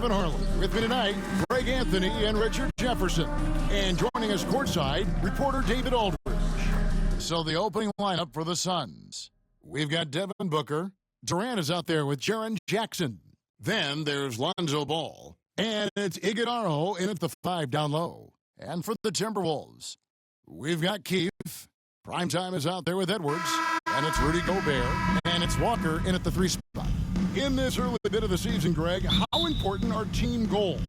Kevin Harlan. With me tonight, Greg Anthony and Richard Jefferson. And joining us courtside, reporter David Aldridge. So the opening lineup for the Suns. We've got Devin Booker. Durant is out there with Jaren Jackson. Then there's Lonzo Ball. And it's Iguodala in at the 5 down low. And for the Timberwolves, we've got Keith. Primetime is out there with Edwards. And it's Rudy Gobert. And it's Walker in at the 3 spot. In this early bit of the season, Greg, how important are team goals?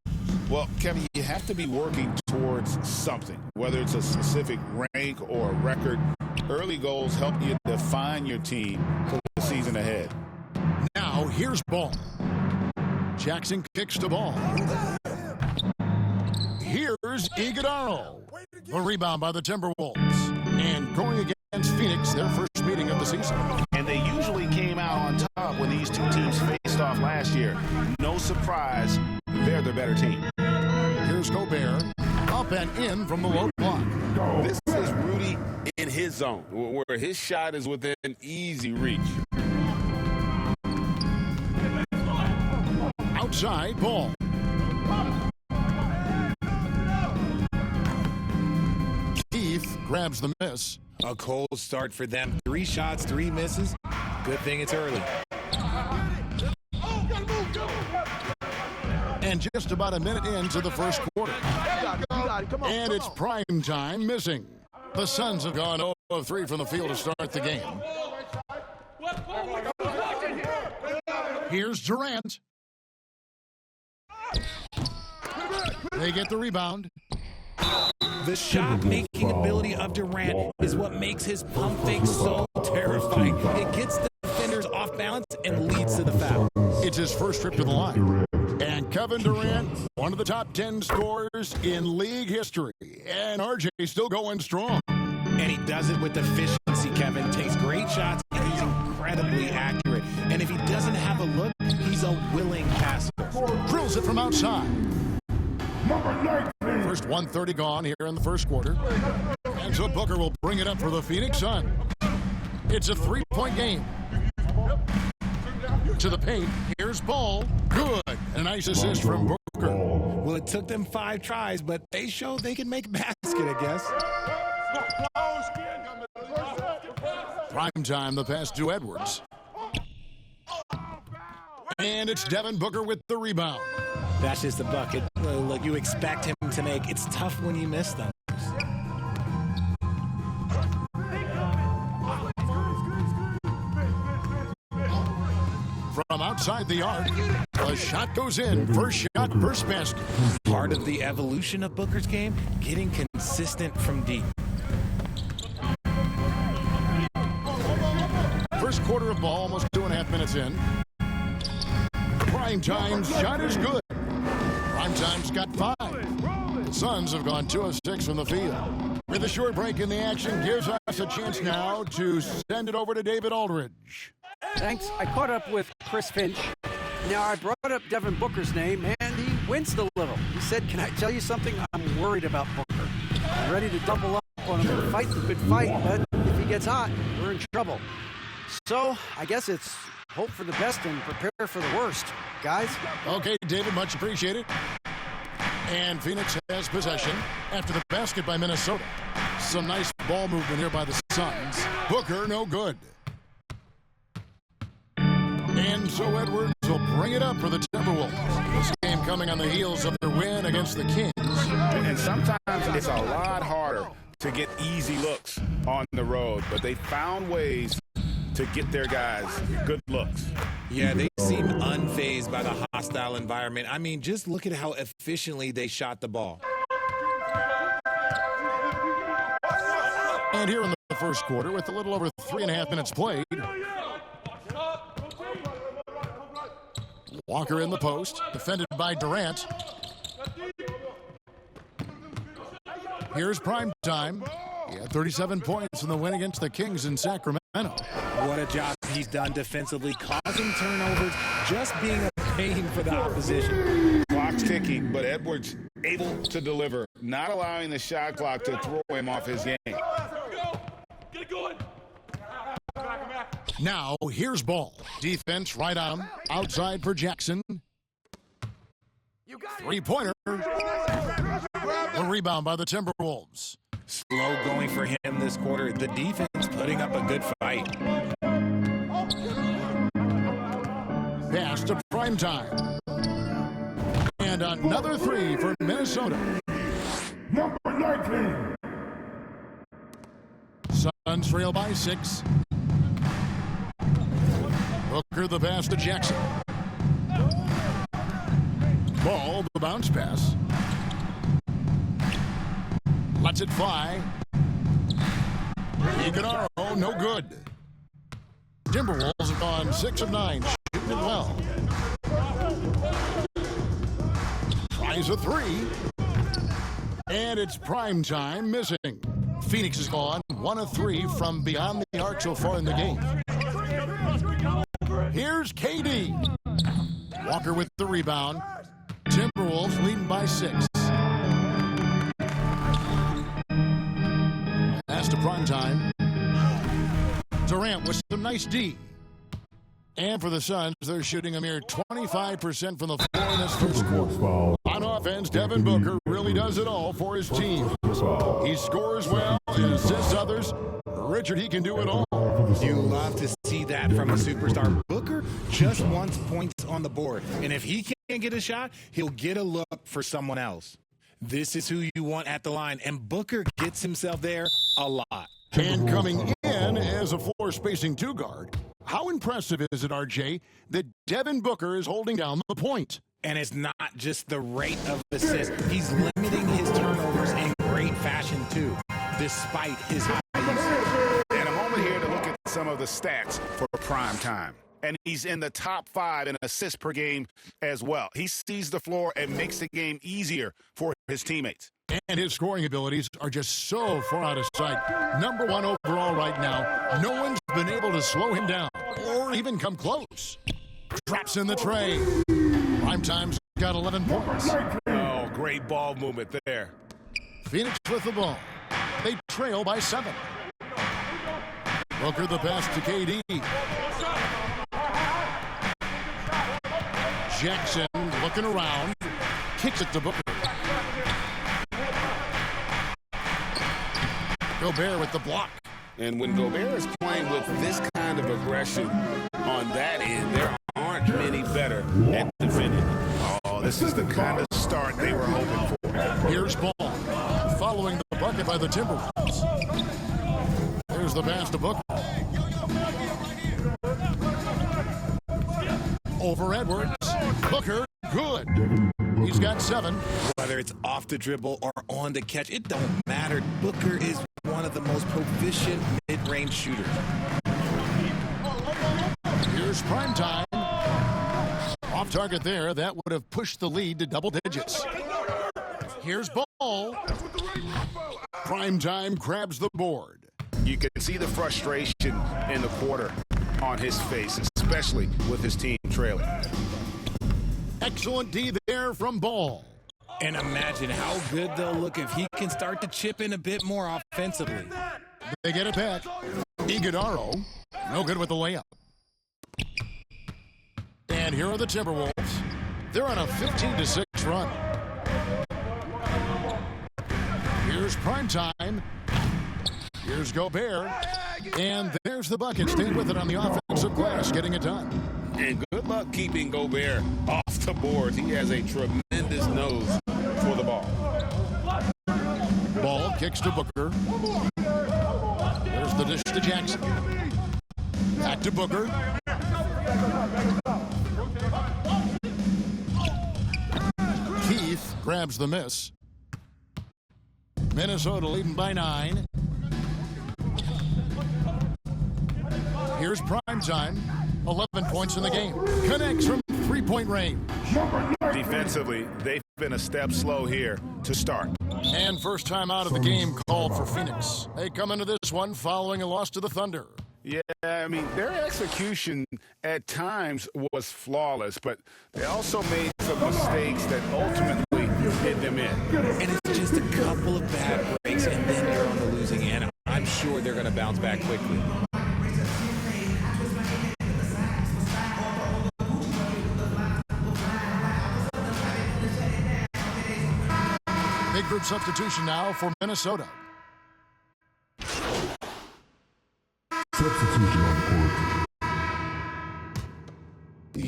Well, Kevin, you have to be working towards something, whether it's a specific rank or a record. Early goals help you define your team for the season ahead. Now, here's Ball. Jackson kicks the ball. Here's Iguodala. The rebound by the Timberwolves. And going against Phoenix, their first meeting of the season. And they usually came out on top when these two teams faced off last year. No surprise, they're the better team. Here's Gobert, up and in from the low block. This is Rudy in his zone, where his shot is within easy reach. Outside, Ball. Keith grabs the miss. A cold start for them. 3 shots, 3 misses. Good thing it's early. And just about a minute into the first quarter. And it's prime time missing. The Suns have gone 0 of 3 from the field to start the game. Here's Durant. They get the rebound. The shot-making ability of Durant is what makes his pump fake so terrifying. It gets the defenders off balance and leads to the foul. It's his first trip to the line. And Kevin Durant, one of the top 10 scorers in league history. And RJ still going strong. And he does it with efficiency, Kevin. Takes great shots, and he's incredibly accurate. And if he doesn't have a look, he's a willing passer. Drills it from outside. First 1:30 gone here in the first quarter. And so Booker will bring it up for the Phoenix Suns. It's a 3-point game. To the paint, here's Ball. Good. A nice assist from Booker. Well, it took them 5 tries, but they showed they can make a basket, I guess. Prime time, the pass to Edwards. And it's Devin Booker with the rebound. That's just a bucket. Look, you expect him to make. It's tough when you miss them. From outside the arc, the shot goes in. First shot, first basket. Part of the evolution of Booker's game, getting consistent from deep. First quarter of ball, almost 2.5 minutes in. Prime time shot is good. Prime time's got 5. The Suns have gone 2 of 6 from the field. With a short break in the action, gives us a chance now to send it over to David Aldridge. Thanks. I caught up with Chris Finch. Now, I brought up Devin Booker's name, and he winced a little. He said, "Can I tell you something? I'm worried about Booker. I'm ready to double up on him and fight the good fight, but if he gets hot, we're in trouble." So, I guess it's hope for the best and prepare for the worst. Guys? Okay, David, much appreciated. And Phoenix has possession after the basket by Minnesota. Some nice ball movement here by the Suns. Booker, no good. And so Edwards will bring it up for the Timberwolves. This game coming on the heels of their win against the Kings. And sometimes it's a lot harder to get easy looks on the road, but they found ways to get their guys good looks. Yeah, they seem unfazed by the hostile environment. I mean, just look at how efficiently they shot the ball. And here in the first quarter, with a little over 3.5 minutes played, Walker in the post, defended by Durant. Here's prime time. He had 37 points in the win against the Kings in Sacramento. What a job he's done defensively, causing turnovers, just being a pain for the opposition. Clock's ticking, but Edwards able to deliver, not allowing the shot clock to throw him off his game. Get it going. Now, here's Ball. Defense right on him. Outside for Jackson. Three-pointer. The rebound by the Timberwolves. Slow going for him this quarter. The defense putting up a good fight. Pass to Primetime. And another three for Minnesota. Number 19. Suns trail by 6. Booker the pass to Jackson. Ball, the bounce pass. Lets it fly. Iguodala, no good. Timberwolves have gone 6 of 9, shooting it well. Tries a 3. And it's Primetime missing. Phoenix has gone 1 of 3 from beyond the arc so far in the game. Here's KD. Walker with the rebound. Timberwolves leading by 6. Pass to Primetime. Durant with some nice D. And for the Suns, they're shooting a mere 25% from the floor in this first quarter. On offense, Devin Booker really does it all for his team. He scores well and assists others. Richard, he can do it all. You love to see that from a superstar. Booker just wants points on the board. And if he can't get a shot, he'll get a look for someone else. This is who you want at the line. And Booker gets himself there a lot. And coming in as a floor-spacing 2 guard, how impressive is it, RJ, that Devin Booker is holding down the point? And it's not just the rate of assists. He's limiting his turnovers in great fashion, too, despite his high usage. And a moment here to look at some of the stats for prime time. And he's in the top 5 in assists per game as well. He sees the floor and makes the game easier for his teammates. And his scoring abilities are just so far out of sight. Number 1 overall right now. No one's been able to slow him down or even come close. Drops in the tray. Primetime's got 11 points. Oh, great ball movement there. Phoenix with the ball. They trail by 7. Booker the pass to KD. Jackson looking around. Kicks it to Booker. Gobert with the block. And when Gobert is playing with this kind of aggression on that end, there aren't many better at defending. Oh, this is the kind of start they were hoping for. Here's Ball. Following the bucket by the Timberwolves. There's the pass to Booker. Over Edwards. Booker, good. He's got 7. Whether it's off the dribble or on the catch, it don't matter. Booker is one of the most proficient mid-range shooters. Here's Primetime. Off target there. That would have pushed the lead to double digits. Here's Ball. Primetime grabs the board. You can see the frustration in the quarter on his face, especially with his team trailing. Excellent D there from Ball. And imagine how good they'll look if he can start to chip in a bit more offensively. They get it back. Iguodala, no good with the layup. And here are the Timberwolves. They're on a 15-6 run. Here's Primetime. Here's Gobert. And there's the bucket. Staying with it on the offensive glass, getting it done. And good luck keeping Gobert off the boards. He has a tremendous nose for the ball. Ball kicks to Booker. There's the dish to Jackson. Back to Booker. Keith grabs the miss. Minnesota leading by 9. Here's Primetime. 11 points in the game. Connects from 3-point range. Defensively, they've been a step slow here to start. And first time out of the game called for Phoenix. They come into this one following a loss to the Thunder. Yeah, I mean, their execution at times was flawless, but they also made some mistakes that ultimately did them in. And it's just a couple of bad breaks, and then you're on the losing end. I'm sure they're going to bounce back quickly. Big group substitution now for Minnesota. Substitution on court.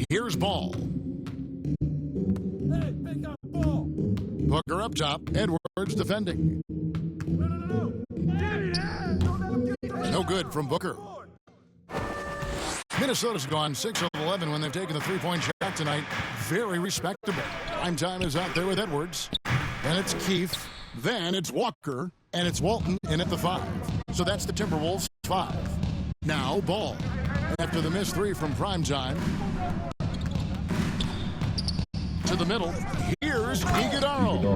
Here's Ball. Hey, pick up ball. Booker up top. Edwards defending. No good from Booker. Minnesota's gone 6 of 11 when they've taken the three-point shot tonight. Very respectable. Prime time is out there with Edwards. Then it's Keefe. Then it's Walker. And it's Walton in at the 5. So that's the Timberwolves 5. Now Ball. After the missed 3 from prime time. To the middle. Here's Iguodala.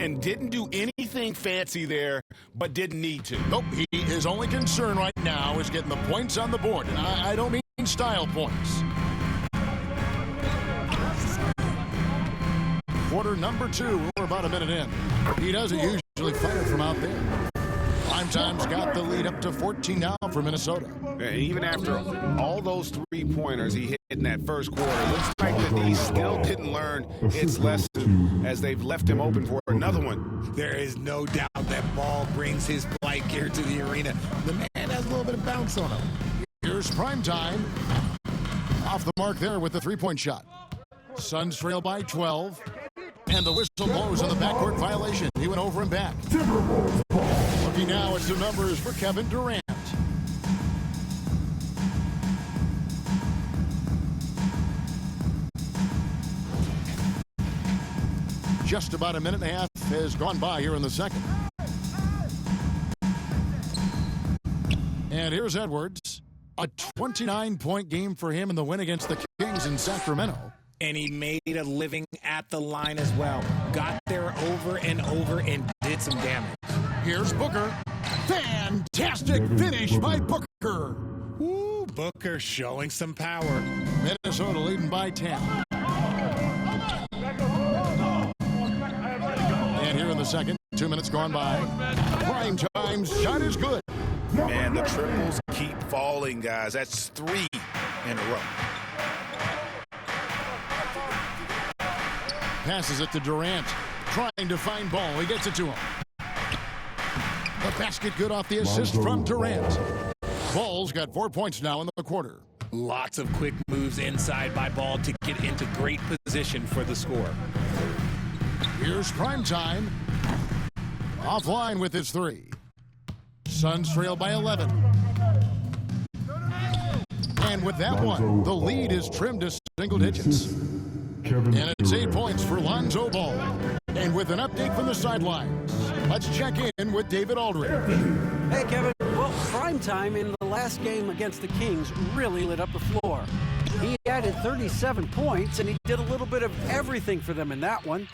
And didn't do anything fancy there, but didn't need to. Nope, his only concern right now is getting the points on the board. And I don't mean style points. Quarter number 2, we're about a minute in. He doesn't usually fire from out there. Prime time's got the lead up to 14 now for Minnesota. And even after all those three-pointers he hit in that first quarter, looks like that he still didn't learn its lesson as they've left him open for another one. There is no doubt that Ball brings his flight gear to the arena. The man has a little bit of bounce on him. Here's prime time. Off the mark there with the three-point shot. Suns trail by 12. And the whistle blows on the backcourt violation. He went over and back. Looking now at the numbers for Kevin Durant. Just about a minute and a half has gone by here in the second. And here's Edwards. A 29-point game for him in the win against the Kings in Sacramento. And he made a living at the line as well. Got there over and over and did some damage. Here's Booker. Fantastic finish by Booker. Ooh, Booker showing some power. Minnesota leading by 10. And here in the second, 2 minutes gone by. Prime time shot is good. Man, the triples keep falling, guys. That's 3 in a row. Passes it to Durant. Trying to find Ball. He gets it to him. The basket good off the assist from Durant. Ball's got 4 points now in the quarter. Lots of quick moves inside by Ball to get into great position for the score. Here's prime time. Offline with his 3. Suns trail by 11. And with that one, the lead is trimmed to single digits. And it's 8 points for Lonzo Ball. And with an update from the sidelines, let's check in with David Aldridge. Hey, Kevin. Well, prime time in the last game against the Kings really lit up the floor. He added 37 points, and he did a little bit of everything for them in that one,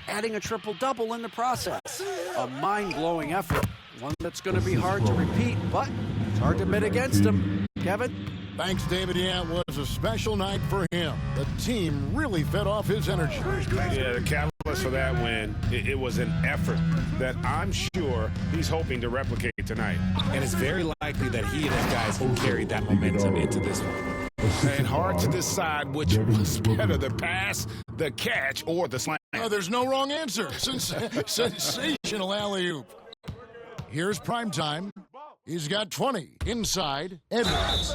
adding a triple-double in the process. A mind-blowing effort, one that's going to be hard to repeat, but it's hard to bet against him. Kevin? Thanks, David. Yeah, it was a special night for him. The team really fed off his energy. Yeah, the catalyst for that win, it was an effort that I'm sure he's hoping to replicate tonight. And it's very likely that he and his guys will carry that momentum into this one. And hard to decide which was better, the pass, the catch, or the slam. Oh, there's no wrong answer. Sensational alley-oop. Here's prime time. He's got 20 inside. Edwards.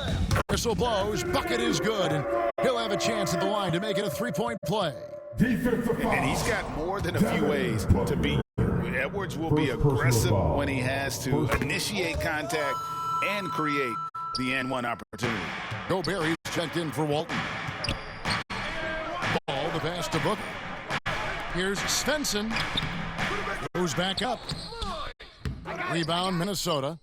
Whistle blows. Bucket is good. And he'll have a chance at the line to make it a three-point play. And he's got more than a few ways to beat. Edwards will be aggressive when he has to initiate contact and create the N1 opportunity. Gobert, he's checked in for Walton. Ball, the pass to Booker. Here's Svensson. Goes back up. Rebound, Minnesota.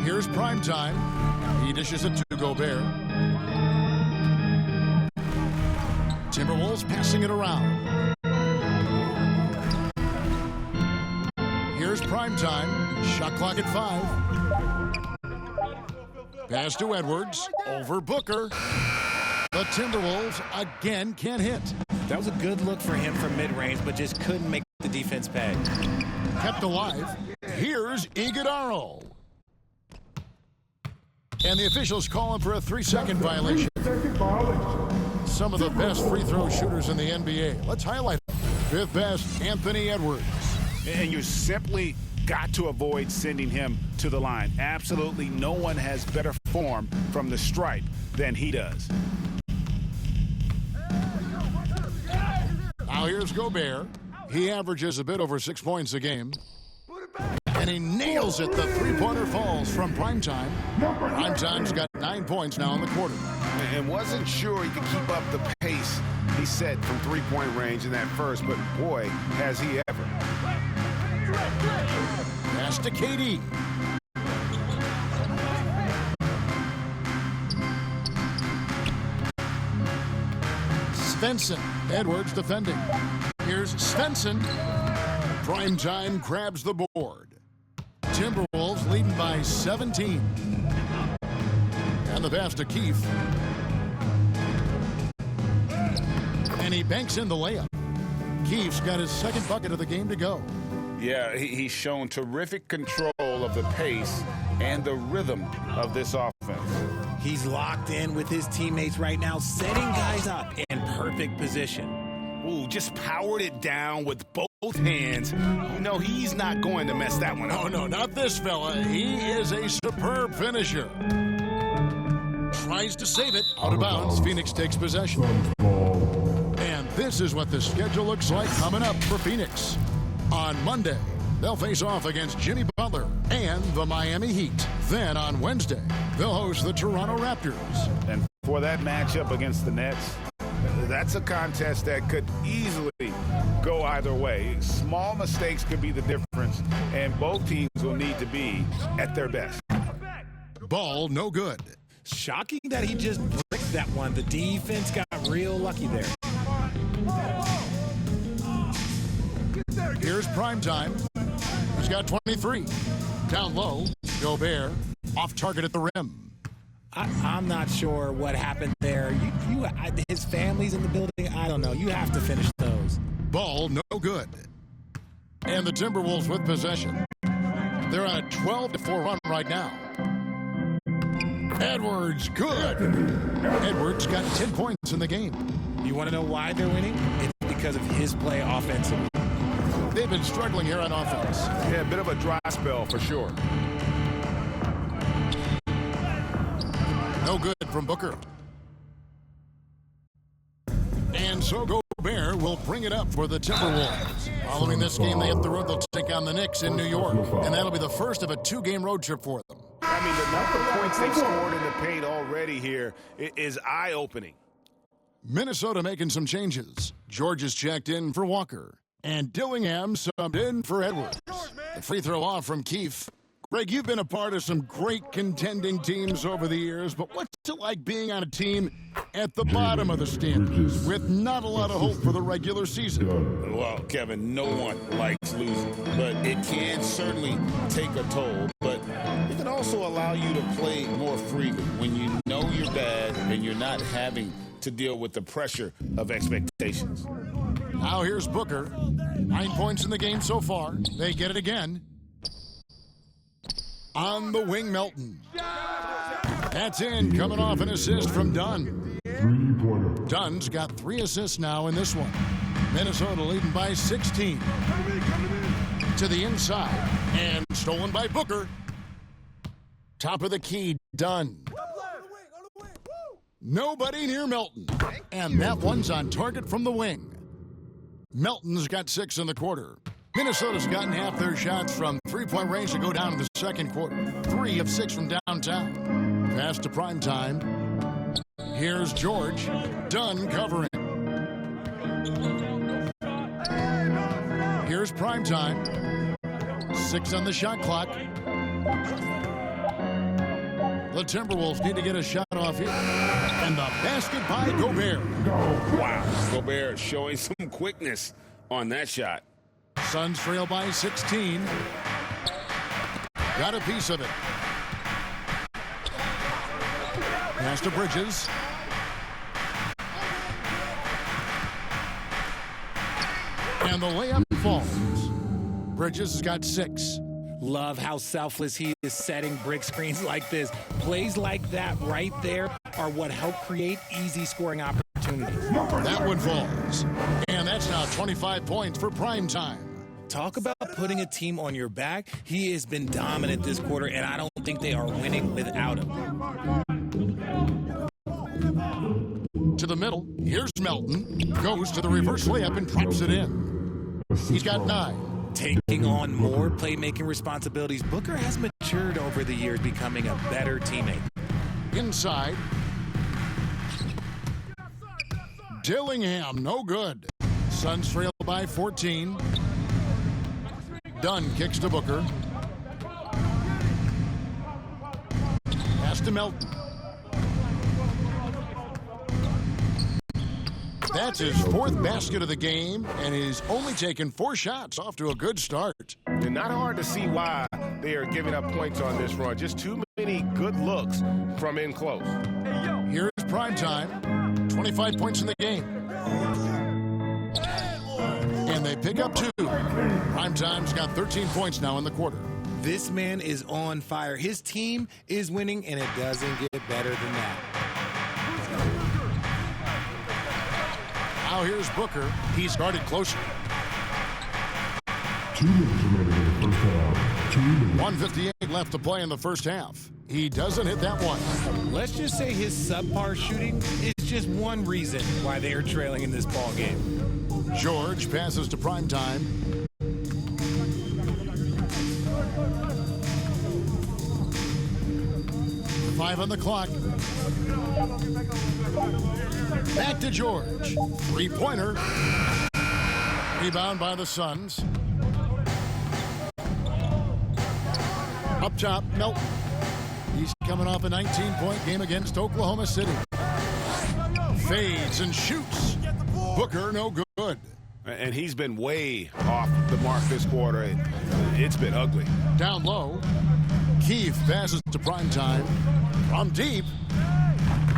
Here's prime time. He dishes it to Gobert. Timberwolves passing it around. Here's prime time. Shot clock at 5. Pass to Edwards. Over Booker. The Timberwolves again can't hit. That was a good look for him from mid-range, but just couldn't make the defense pay. Kept alive. Here's Iguodala. And the officials call him for a 3-second violation. some of the best free throw shooters in the NBA. Let's highlight them. Fifth best, Anthony Edwards. And you simply got to avoid sending him to the line. Absolutely no one has better form from the stripe than he does. Now here's Gobert. He averages a bit over 6 points a game. And he nails it. The three-pointer falls from Primetime. Primetime's got 9 points now in the quarter. And wasn't sure he could keep up the pace he set from three-point range in that first, but boy, has he ever. Pass to KD. Svensson. Edwards defending. Here's Svensson. Primetime grabs the board. Timberwolves leading by 17. And the pass to Keefe. And he banks in the layup. Keefe's got his second bucket of the game to go. Yeah, he's shown terrific control of the pace and the rhythm of this offense. He's locked in with his teammates right now, setting guys up in perfect position. Ooh, just powered it down with both hands. You know he's not going to mess that one up. Oh, no, not this fella. He is a superb finisher. Tries to save it. Out of bounds. Phoenix takes possession. And this is what the schedule looks like coming up for Phoenix. On Monday, they'll face off against Jimmy Butler and the Miami Heat. Then on Wednesday, they'll host the Toronto Raptors. And for that matchup against the Nets, that's a contest that could easily go either way. Small mistakes could be the difference, and both teams will need to be at their best. Ball no good. Shocking that he just bricked that one. The defense got real lucky there. Here's Primetime. He's got 23. Down low, Gobert off target at the rim. I'm not sure what happened there. His family's in the building. I don't know. You have to finish those. Ball no good. And the Timberwolves with possession. They're on a 12-4 run right now. Edwards, good. Edwards got 10 points in the game. You want to know why they're winning? It's because of his play offensively. They've been struggling here on offense. Yeah, a bit of a dry spell for sure. No good from Booker. And so Gobert will bring it up for the Timberwolves. Following this game, they hit the road. They'll take on the Knicks in New York. And that'll be the first of a 2-game road trip for them. I mean, the number of points they've scored in the paint already here is eye-opening. Minnesota making some changes. George is checked in for Walker. And Dillingham subbed in for Edwards. The free throw off from Keefe. Greg, you've been a part of some great contending teams over the years, but what's it like being on a team at the bottom of the standings with not a lot of hope for the regular season? Well, Kevin, no one likes losing, but it can certainly take a toll. But it can also allow you to play more freely when you know you're bad and you're not having to deal with the pressure of expectations. Now here's Booker. 9 points in the game so far. They get it again. On the wing, Melton. That's in, coming off an assist from Dunn. Dunn's got 3 assists now in this one. Minnesota leading by 16. To the inside, and stolen by Booker. Top of the key, Dunn. Nobody near Melton. And that one's on target from the wing. Melton's got 6 in the quarter. Minnesota's gotten half their shots from three-point range to go down in the second quarter. 3 of 6 from downtown. Pass to Primetime. Here's George. Dunn covering. Here's Primetime. 6 on the shot clock. The Timberwolves need to get a shot off here. And the basket by Gobert. Wow, Gobert showing some quickness on that shot. Suns trail by 16. Got a piece of it. Pass to Bridges. And the layup falls. Bridges has got 6. Love how selfless he is setting brick screens like this. Plays like that right there are what help create easy scoring opportunities. That one falls. And that's now 25 points for prime time. Talk about putting a team on your back. He has been dominant this quarter, and I don't think they are winning without him. To the middle. Here's Melton. Goes to the reverse layup and drops it in. He's got 9. Taking on more playmaking responsibilities, Booker has matured over the years, becoming a better teammate. Inside. Dillingham, no good. Suns trail by 14. Dunn kicks to Booker. Pass to Melton. That's his 4th basket of the game, and he's only taken 4 shots, off to a good start. And not hard to see why they are giving up points on this run. Just too many good looks from in close. Here's prime time. 25 points in the game. And they pick up 2. Prime time's got 13 points now in the quarter. This man is on fire. His team is winning, and it doesn't get better than that. Now here's Booker. He's guarded closer. 2 minutes remaining in the first half. 2 minutes. 1:58 left to play in the first half. He doesn't hit that one. Let's just say his subpar shooting is just one reason why they are trailing in this ball game. George passes to prime time. Five on the clock. Back to George. 3-pointer. Rebound by the Suns. Up top, Melton. He's coming off a 19-point game against Oklahoma City. Fades and shoots. Booker, no good. And he's been way off the mark this quarter. It's been ugly. Down low. Keefe passes to prime time. From deep.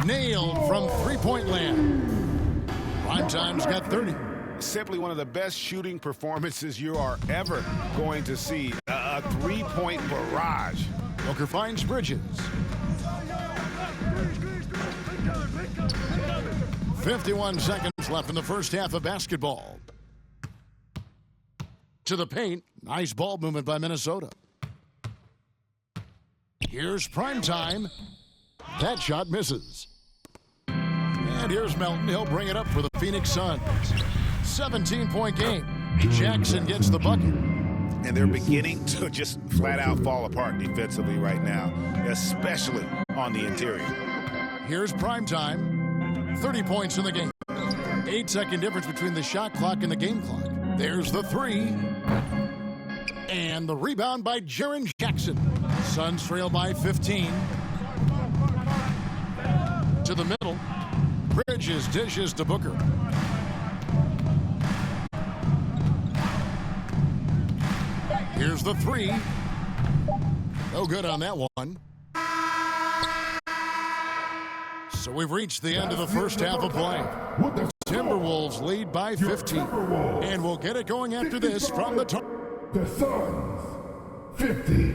Nailed from 3-point land. Prime time's got 30. Simply one of the best shooting performances you are ever going to see. A 3-point barrage. Booker finds Bridges. 51 seconds left in the first half of basketball. To the paint. Nice ball movement by Minnesota. Here's prime time. That shot misses. And here's Melton. He'll bring it up for the Phoenix Suns. 17-point game. Jackson gets the bucket. And they're beginning to just flat out fall apart defensively right now, especially on the interior. Here's prime time. 30 points in the game. 8-second difference between the shot clock and the game clock. There's the 3. And the rebound by Jaren Jackson. Suns trail by 15. To the middle. Bridges dishes to Booker. Here's the 3. No good on that one. So we've reached the end of the first half of play. Timberwolves lead by 15. And we'll get it going after this from the top. The Suns, 50.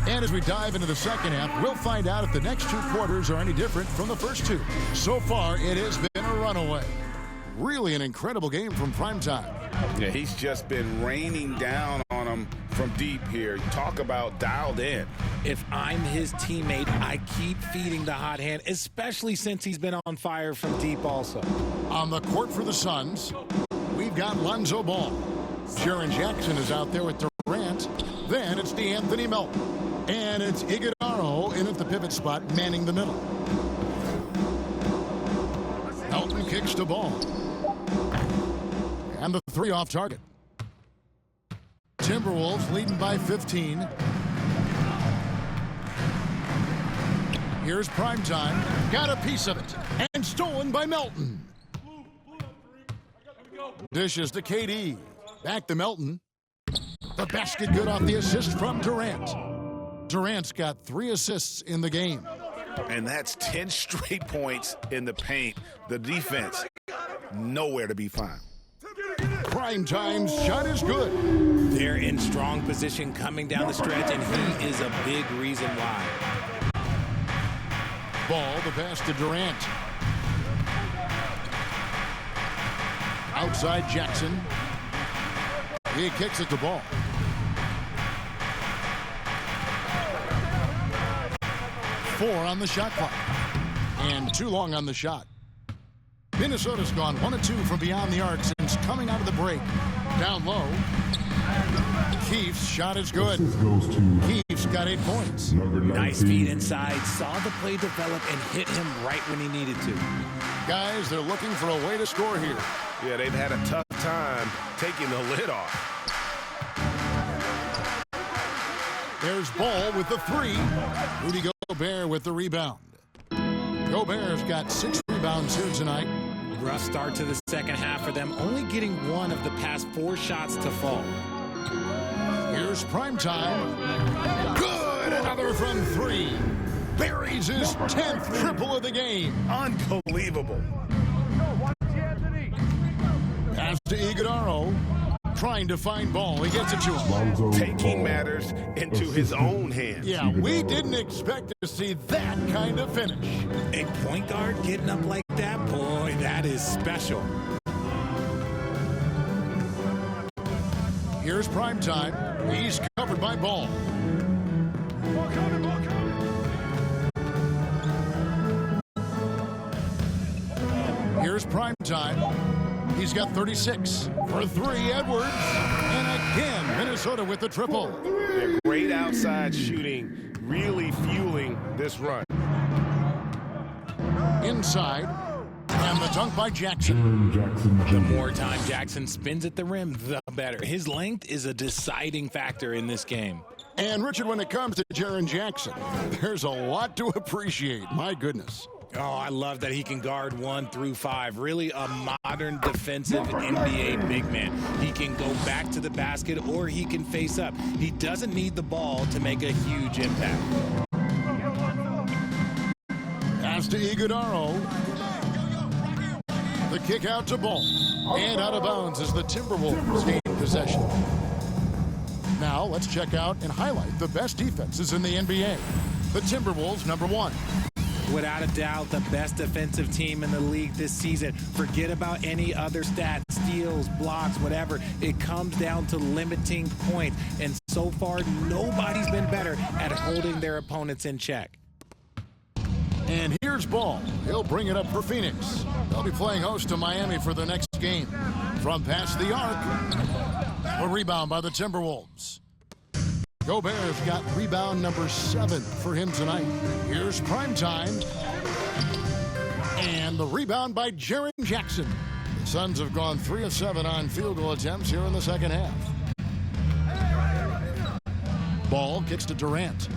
And as we dive into the second half, we'll find out if the next 2 quarters are any different from the first 2. So far, it has been a runaway. Really an incredible game from primetime. Yeah, he's just been raining down on them from deep here. Talk about dialed in. If I'm his teammate, I keep feeding the hot hand, especially since he's been on fire from deep also. On the court for the Suns, we've got Lonzo Ball. Jaren Jackson is out there with Durant. Then it's DeAnthony Melton. And it's Iguodala in at the pivot spot, manning the middle. Melton kicks the ball. And the 3 off target. Timberwolves leading by 15. Here's Primetime. Got a piece of it. And stolen by Melton. Dishes to KD. Back to Melton. The basket good off the assist from Durant. Durant's got 3 assists in the game. And that's 10 straight points in the paint. The defense, nowhere to be found. Primetime's shot is good. They're in strong position coming down the stretch, and he is a big reason why. Ball, the pass to Durant. Outside Jackson. He kicks it to Ball. Four on the shot clock. And too long on the shot. Minnesota's gone 1 of 2 from beyond the arc since coming out of the break. Down low. Keefe's shot is good. Keefe's got 8 points. Nice feed inside. Saw the play develop and hit him right when he needed to. Guys, they're looking for a way to score here. Yeah, they've had a tough time taking the lid off. There's Ball with the 3. Rudy Gobert with the rebound. Gobert's got 6 rebounds here tonight. Rough start to the second half for them, only getting 1 of the past 4 shots to fall. Here's Primetime. Good! Another from 3. Buries his 10th triple of the game. Unbelievable. Pass to Iguodala. Trying to find Ball. He gets it to him. Taking matters into his own hands. Yeah, we didn't expect to see that kind of finish. A point guard getting up like that, boy, that is special. Here's Primetime. He's covered by Ball. Here's Primetime. He's got 36 for 3, Edwards. And again, Minnesota with the triple. They're great outside shooting, really fueling this run. Inside. And the dunk by Jackson. The more time Jackson spins at the rim, the better. His length is a deciding factor in this game. And, Richard, when it comes to Jaren Jackson, there's a lot to appreciate. My goodness. Oh, I love that he can guard 1 through 5. Really a modern defensive NBA big man. He can go back to the basket or he can face up. He doesn't need the ball to make a huge impact. Pass to Iguodala. The kick out to Ball. And out of bounds as the Timberwolves gain possession. Now let's check out and highlight the best defenses in the NBA. The Timberwolves, number 1. Without a doubt, the best defensive team in the league this season. Forget about any other stats, steals, blocks, whatever. It comes down to limiting points. And so far, nobody's been better at holding their opponents in check. And here's Ball. He'll bring it up for Phoenix. They'll be playing host to Miami for the next game. From past the arc, a rebound by the Timberwolves. Gobert's got rebound number 7 for him tonight. Here's Primetime. And the rebound by Jaren Jackson. The Suns have gone 3 of 7 on field goal attempts here in the second half. Ball kicks to Durant.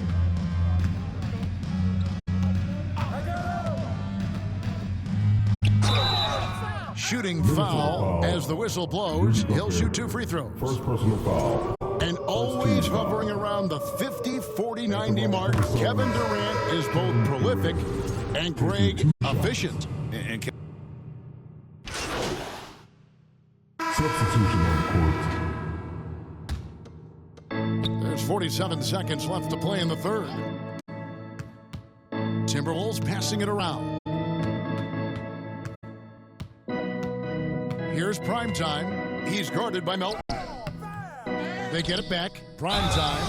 Shooting foul as the whistle blows. He'll shoot 2 free throws. First personal foul. And always hovering around the 50, 40, 90 mark, Kevin Durant is both prolific and Greg efficient. Substitution on the court. There's 47 seconds left to play in the third. Timberwolves passing it around. Here's Primetime. He's guarded by Melton. They get it back. Primetime.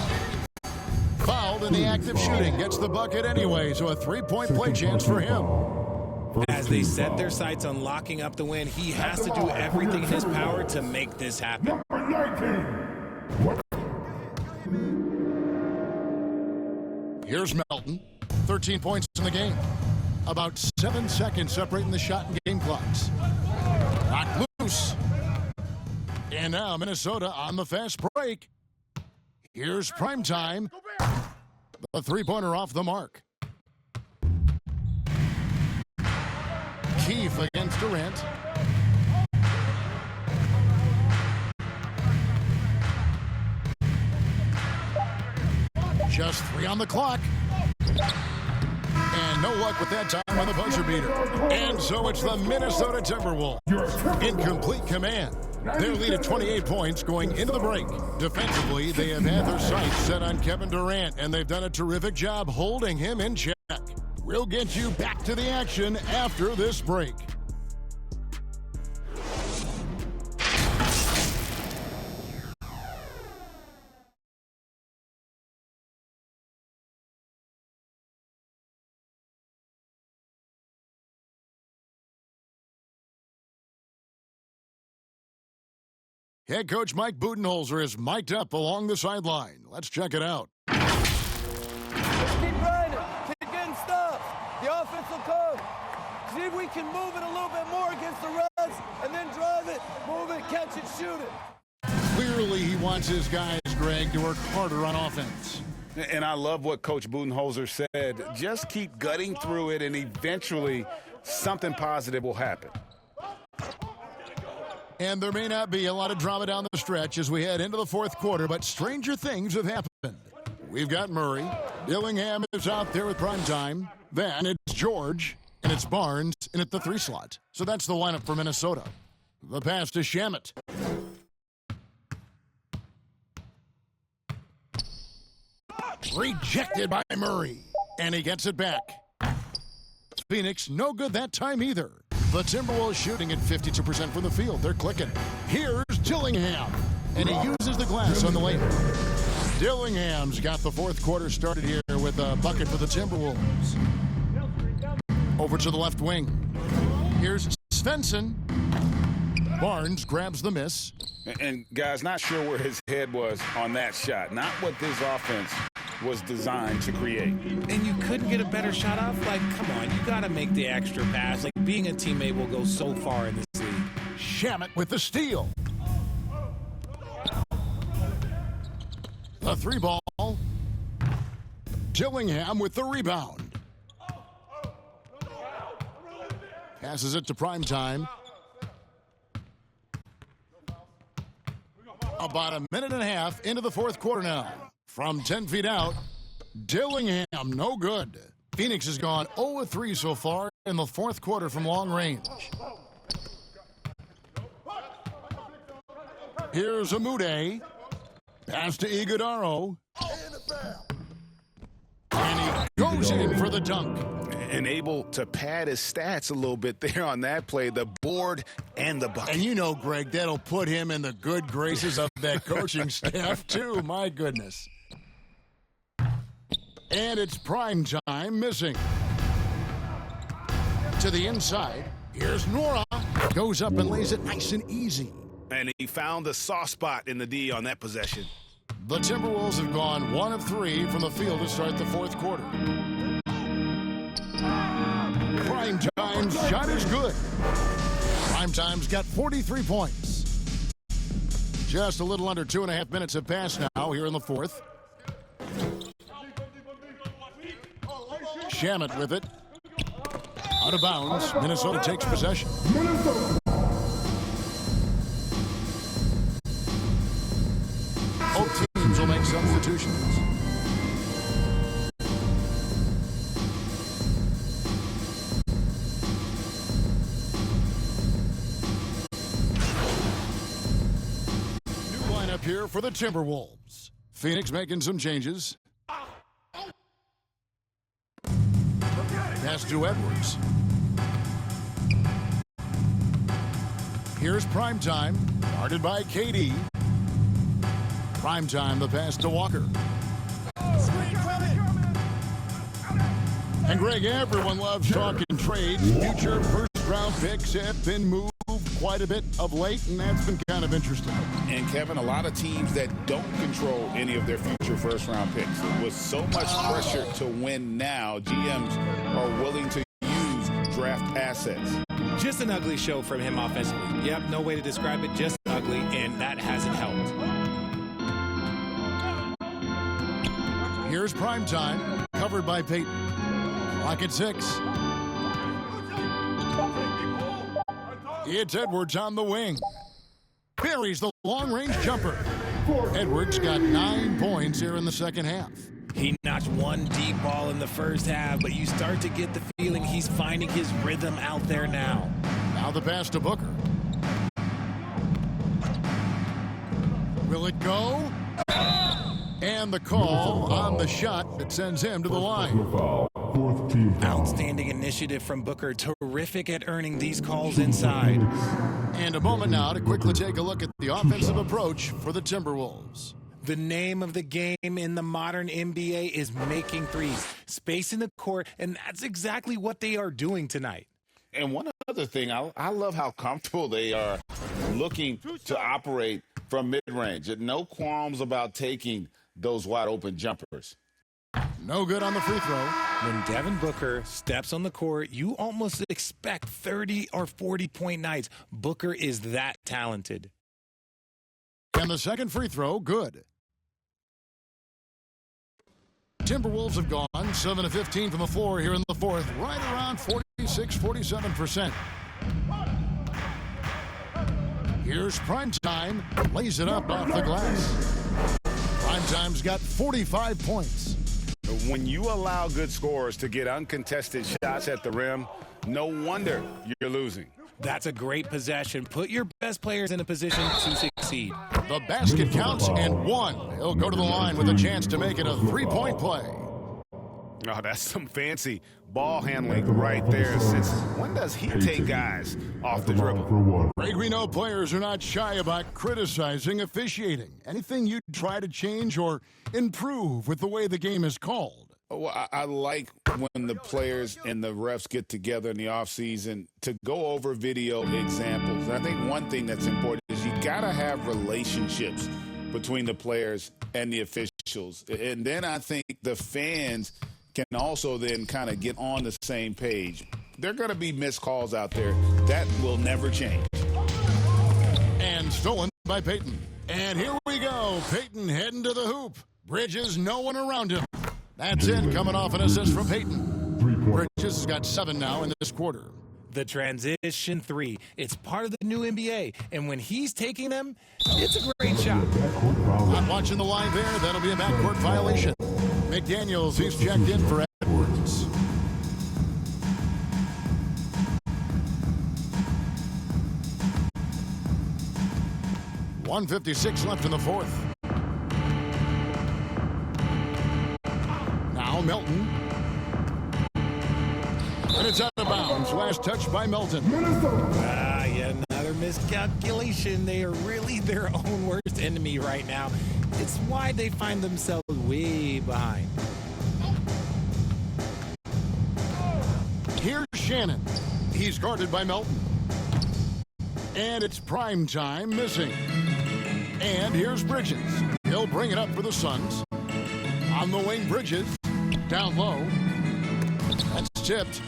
Fouled in the act of shooting. Gets the bucket anyway, so a 3-point play chance for him. As they set their sights on locking up the win, he has to do everything in his power to make this happen. Here's Melton. 13 points in the game. About 7 seconds separating the shot and game clocks. Knocked loose. And now Minnesota on the fast break. Here's prime time. The three-pointer off the mark. Keefe against Durant. Just 3 on the clock. And no luck with that time on the buzzer beater. And so it's the Minnesota Timberwolves in complete command. Their lead at 28 points going into the break. Defensively, they have had their sights set on Kevin Durant, and they've done a terrific job holding him in check. We'll get you back to the action after this break. Head coach Mike Budenholzer is mic'd up along the sideline. Let's check it out. Keep grinding. Keep getting stops. The offense will come. See if we can move it a little bit more against the Reds and then drive it, move it, catch it, shoot it. Clearly, he wants his guys, Greg, to work harder on offense. And I love what Coach Budenholzer said. Just keep gutting through it, and eventually something positive will happen. And there may not be a lot of drama down the stretch as we head into the fourth quarter, but stranger things have happened. We've got Murray. Dillingham is out there with prime time. Then it's George, and it's Barnes, and at the 3 slot. So that's the lineup for Minnesota. The pass to Shamet. Rejected by Murray, and he gets it back. Phoenix, no good that time either. The Timberwolves shooting at 52% from the field. They're clicking. Here's Dillingham, and he uses the glass on the layup. Dillingham's got the fourth quarter started here with a bucket for the Timberwolves. Over to the left wing. Here's Svensson. Barnes grabs the miss. And guys, not sure where his head was on that shot. Not what this offense was designed to create. And you couldn't get a better shot off? Like, come on, you got to make the extra pass. Like, being a teammate will go so far in this league. Shamet with the steal. The 3-ball. Dillingham with the rebound. Passes it to prime time. About a minute and a half into the fourth quarter now. From 10 feet out, Dillingham, no good. Phoenix has gone 0-3 so far in the fourth quarter from long range. Here's Amude. Pass to Iguodaro. And he goes in for the dunk. And able to pad his stats a little bit there on that play, the board and the bucket. And you know, Greg, that'll put him in the good graces of that coaching staff, too. My goodness. And it's prime time missing. To the inside. Here's Nora. Goes up and lays it nice and easy. And he found the soft spot in the D on that possession. The Timberwolves have gone 1 of 3 from the field to start the fourth quarter. Prime Time's shot is good. Prime Time's got 43 points. Just a little under 2.5 minutes have passed now here in the fourth. Shamet with it. Out of bounds. Minnesota takes possession. Both teams will make substitutions. New lineup here for the Timberwolves. Phoenix making some changes. Pass to Edwards. Here's prime time, guarded by KD. Prime time, the pass to Walker. And Greg, everyone loves talking trades. Future first-round picks have been moved quite a bit of late, and that's been kind of interesting. And Kevin, a lot of teams that don't control any of their future first-round picks. With so much pressure to win now, GMs are willing to use draft assets. Just an ugly show from him offensively. Yep, no way to describe it, just ugly, and that hasn't helped. Here's prime time, covered by Peyton. Clock at 6. It's Edwards on the wing. Buries the long-range jumper. Edwards got 9 points here in the second half. He notched one deep ball in the first half, but you start to get the feeling he's finding his rhythm out there now. Now the pass to Booker. Will it go? And the call on the shot that sends him to the line. Fourth team foul. Outstanding initiative from Booker. Terrific at earning these calls inside. And a moment now to quickly take a look at the offensive approach for the Timberwolves. The name of the game in the modern NBA is making threes, spacing the court, and that's exactly what they are doing tonight. And one other thing, I love how comfortable they are looking to operate from mid-range. No qualms about taking those wide-open jumpers. No good on the free throw. When Devin Booker steps on the court, you almost expect 30 or 40-point nights. Booker is that talented. And the second free throw, good. Timberwolves have gone 7 of 15 from the floor here in the fourth, right around 46-47%. Here's Primetime, lays it up off the glass. Primetime's got 45 points. When you allow good scorers to get uncontested shots at the rim, no wonder you're losing. That's a great possession. Put your best players in a position to succeed. The basket counts and one. He'll go to the line with a chance to make it a three-point play. Oh, that's some fancy ball handling right there. Since when does he take guys off the dribble? Greg, we know players are not shy about criticizing officiating. Anything you'd try to change or improve with the way the game is called? Well, I like when the players and the refs get together in the offseason to go over video examples. And I think one thing that's important is you got to have relationships between the players and the officials. And then I think the fans can also then kind of get on the same page. There are going to be missed calls out there. That will never change. And stolen by Peyton. And here we go. Peyton heading to the hoop. Bridges, no one around him. That's it, coming off an assist from Peyton. Bridges has got 7 now in this quarter. The transition three. It's part of the new NBA. And when he's taking them, it's a great shot. I'm watching the line there. That'll be a backcourt violation. McDaniels, he's checked in for Edwards. .156 left in the fourth. Now Melton. And it's out of bounds. Last touch by Melton. Yet another miscalculation. They are really their own worst enemy right now. It's why they find themselves way behind. Here's Shannon. He's guarded by Melton. And it's prime time missing. And here's Bridges. He'll bring it up for the Suns. On the wing, Bridges. Down low. That's tipped.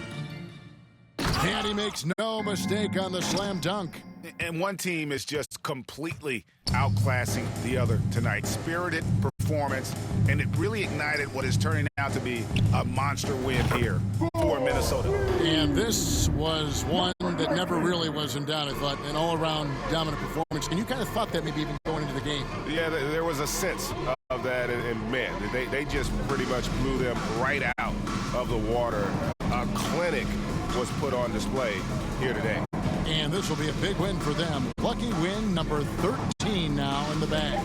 And he makes no mistake on the slam dunk. And one team is just completely outclassing the other tonight. Spirited performance, and it really ignited what is turning out to be a monster win here for Minnesota. And this was one that never really was in doubt, I thought, an all-around dominant performance. And you kind of thought that maybe even going into the game. Yeah, there was a sense of that, and man, they just pretty much blew them right out of the water. A clinic was put on display here today. And this will be a big win for them. Lucky win number 13 now in the bag.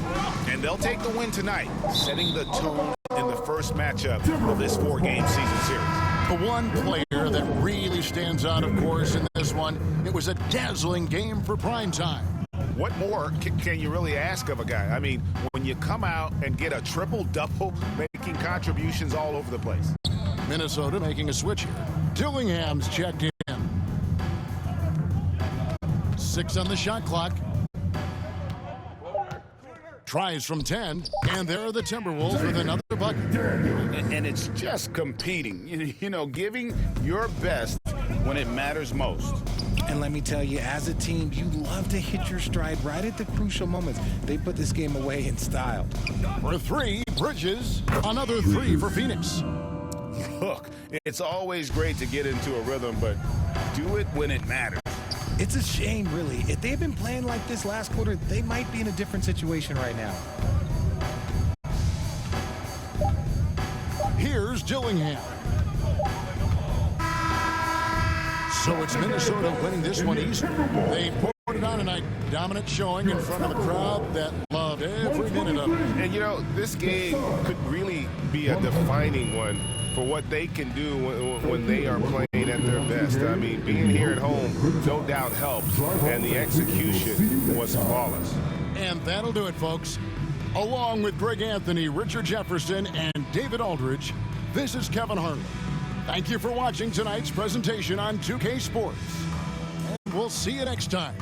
And they'll take the win tonight, setting the tone in the first matchup of this 4-game season series. The one player that really stands out, of course, in this one, it was a dazzling game for primetime. What more can you really ask of a guy? I mean, when you come out and get a triple-double, making contributions all over the place. Minnesota making a switch here. Dillingham's checked in. 6 on the shot clock. Tries from 10, and there are the Timberwolves with another bucket. And it's just competing, you know, giving your best when it matters most. And let me tell you, as a team, you love to hit your stride right at the crucial moments. They put this game away in style. For 3, Bridges. Another 3 for Phoenix. Look, it's always great to get into a rhythm, but do it when it matters. It's a shame, really. If they had been playing like this last quarter, they might be in a different situation right now. Here's Dillingham. So it's Minnesota winning this one easy. They poured it on tonight. Dominant showing in front of the crowd that loved every minute of it. And, you know, this game could really be a defining one for what they can do when they are playing at their best. I mean, being here at home no doubt helps, and the execution was flawless. And that'll do it, folks. Along with Greg Anthony, Richard Jefferson, and David Aldridge, this is Kevin Harlan. Thank you for watching tonight's presentation on 2K Sports. And we'll see you next time.